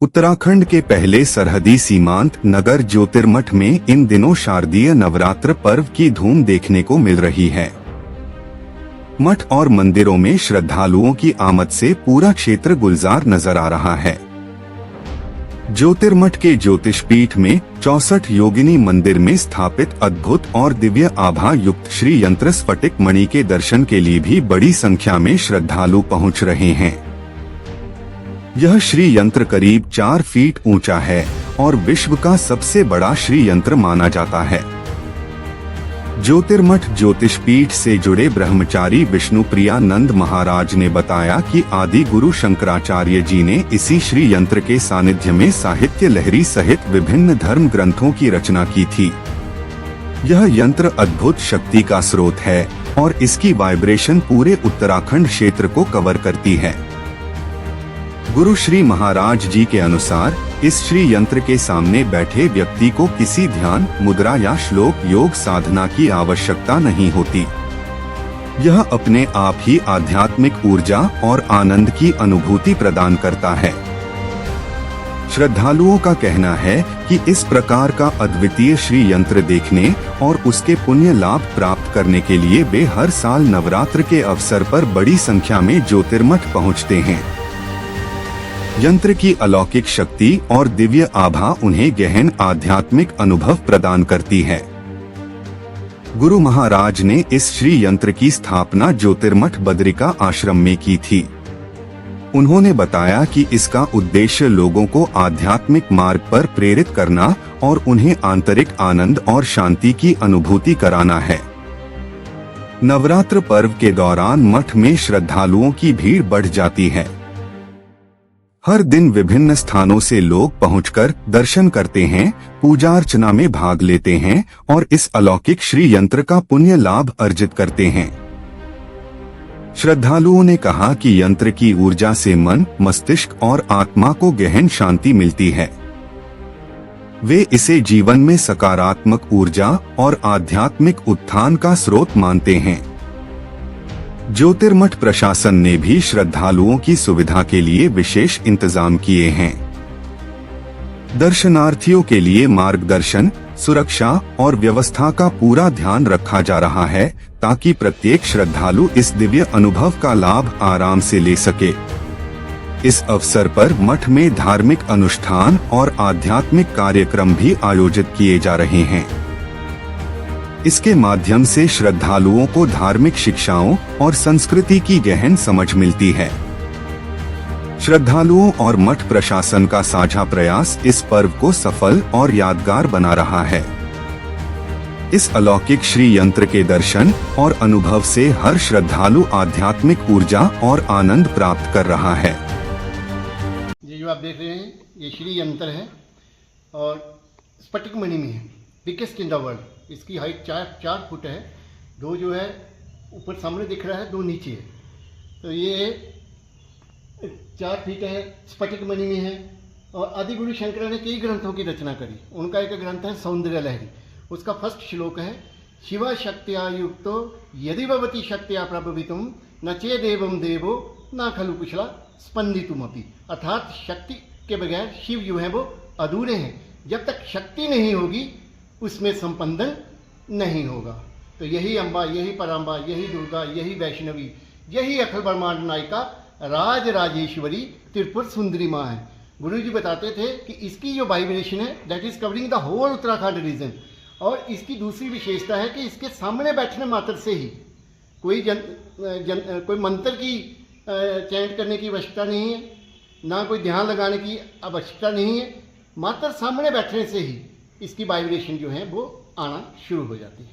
उत्तराखंड के पहले सरहदी सीमांत नगर ज्योतिर्मठ में इन दिनों शारदीय नवरात्र पर्व की धूम देखने को मिल रही है। मठ और मंदिरों में श्रद्धालुओं की आमद से पूरा क्षेत्र गुलजार नजर आ रहा है। ज्योतिर्मठ के ज्योतिषपीठ में 64 योगिनी मंदिर में स्थापित अद्भुत और दिव्य आभा युक्त श्री यंत्र स्फटिक मणि के दर्शन के लिए भी बड़ी संख्या में श्रद्धालु पहुंच रहे हैं। यह श्री यंत्र करीब 4 फीट ऊंचा है और विश्व का सबसे बड़ा श्री यंत्र माना जाता है। ज्योतिर्मठ ज्योतिषपीठ से जुड़े ब्रह्मचारी विष्णुप्रियानंद महाराज ने बताया कि आदि गुरु शंकराचार्य जी ने इसी श्री यंत्र के सानिध्य में साहित्य लहरी सहित विभिन्न धर्म ग्रंथों की रचना की थी। यह यंत्र अद्भुत शक्ति का स्रोत है और इसकी वाइब्रेशन पूरे उत्तराखंड क्षेत्र को कवर करती है। गुरु श्री महाराज जी के अनुसार इस श्री यंत्र के सामने बैठे व्यक्ति को किसी ध्यान, मुद्रा या श्लोक योग साधना की आवश्यकता नहीं होती। यह अपने आप ही आध्यात्मिक ऊर्जा और आनंद की अनुभूति प्रदान करता है। श्रद्धालुओं का कहना है कि इस प्रकार का अद्वितीय श्री यंत्र देखने और उसके पुण्य लाभ प्राप्त करने के लिए वे हर साल नवरात्र के अवसर पर बड़ी संख्या में ज्योतिर्मठ पहुँचते हैं। यंत्र की अलौकिक शक्ति और दिव्य आभा उन्हें गहन आध्यात्मिक अनुभव प्रदान करती है। गुरु महाराज ने इस श्री यंत्र की स्थापना ज्योतिर्मठ बद्रिका आश्रम में की थी। उन्होंने बताया कि इसका उद्देश्य लोगों को आध्यात्मिक मार्ग पर प्रेरित करना और उन्हें आंतरिक आनंद और शांति की अनुभूति कराना है। नवरात्र पर्व के दौरान मठ में श्रद्धालुओं की भीड़ बढ़ जाती है। हर दिन विभिन्न स्थानों से लोग पहुंचकर दर्शन करते हैं, पूजा अर्चना में भाग लेते हैं और इस अलौकिक श्री यंत्र का पुण्य लाभ अर्जित करते हैं। श्रद्धालुओं ने कहा कि यंत्र की ऊर्जा से मन, मस्तिष्क और आत्मा को गहन शांति मिलती है। वे इसे जीवन में सकारात्मक ऊर्जा और आध्यात्मिक उत्थान का स्रोत मानते हैं। ज्योतिर्मठ प्रशासन ने भी श्रद्धालुओं की सुविधा के लिए विशेष इंतजाम किए हैं। दर्शनार्थियों के लिए मार्गदर्शन, सुरक्षा और व्यवस्था का पूरा ध्यान रखा जा रहा है ताकि प्रत्येक श्रद्धालु इस दिव्य अनुभव का लाभ आराम से ले सके। इस अवसर पर मठ में धार्मिक अनुष्ठान और आध्यात्मिक कार्यक्रम भी आयोजित किए जा रहे हैं। इसके माध्यम से श्रद्धालुओं को धार्मिक शिक्षाओं और संस्कृति की गहन समझ मिलती है। श्रद्धालुओं और मठ प्रशासन का साझा प्रयास इस पर्व को सफल और यादगार बना रहा है। इस अलौकिक श्री यंत्र के दर्शन और अनुभव से हर श्रद्धालु आध्यात्मिक ऊर्जा और आनंद प्राप्त कर रहा है। ये जो आप देख रहे हैं ये श्री यंत्र है और स्फटिक मणि में है, बिगेस्ट इन द वर्ल्ड। इसकी हाइट 4 फुट है। 2 जो है ऊपर सामने दिख रहा है, 2 नीचे है। तो ये 4 फीट है, स्फटिक मणि में है। और आदि गुरु शंकर ने कई ग्रंथों की रचना करी। उनका एक ग्रंथ है सौंदर्य लहरी। उसका फर्स्ट श्लोक है शिवा शक्त्या युक्तो यदि भवति शक्त्या प्रभवितुम न चेदेवं देवो न खलु कुशला स्पंदितुमपि। अर्थात शक्ति के बगैर शिव जो है वो अधूरे हैं। जब तक शक्ति नहीं होगी उसमें संपंदन नहीं होगा। तो यही अम्बा, यही पराम्बा, यही दुर्गा, यही वैष्णवी, यही अखिल ब्रह्मांड नायिका राज राजेश्वरी त्रिपुर सुंदरी माँ है। गुरु जी बताते थे कि इसकी जो वाइब्रेशन है that is covering the whole Uttarakhand region. और इसकी दूसरी विशेषता है कि इसके सामने बैठने मात्र से ही कोई मंत्र की चैंट करने की आवश्यकता नहीं है, ना कोई ध्यान लगाने की आवश्यकता नहीं है। मात्र सामने बैठने से ही इसकी वाइब्रेशन जो है वो आना शुरू हो जाती है।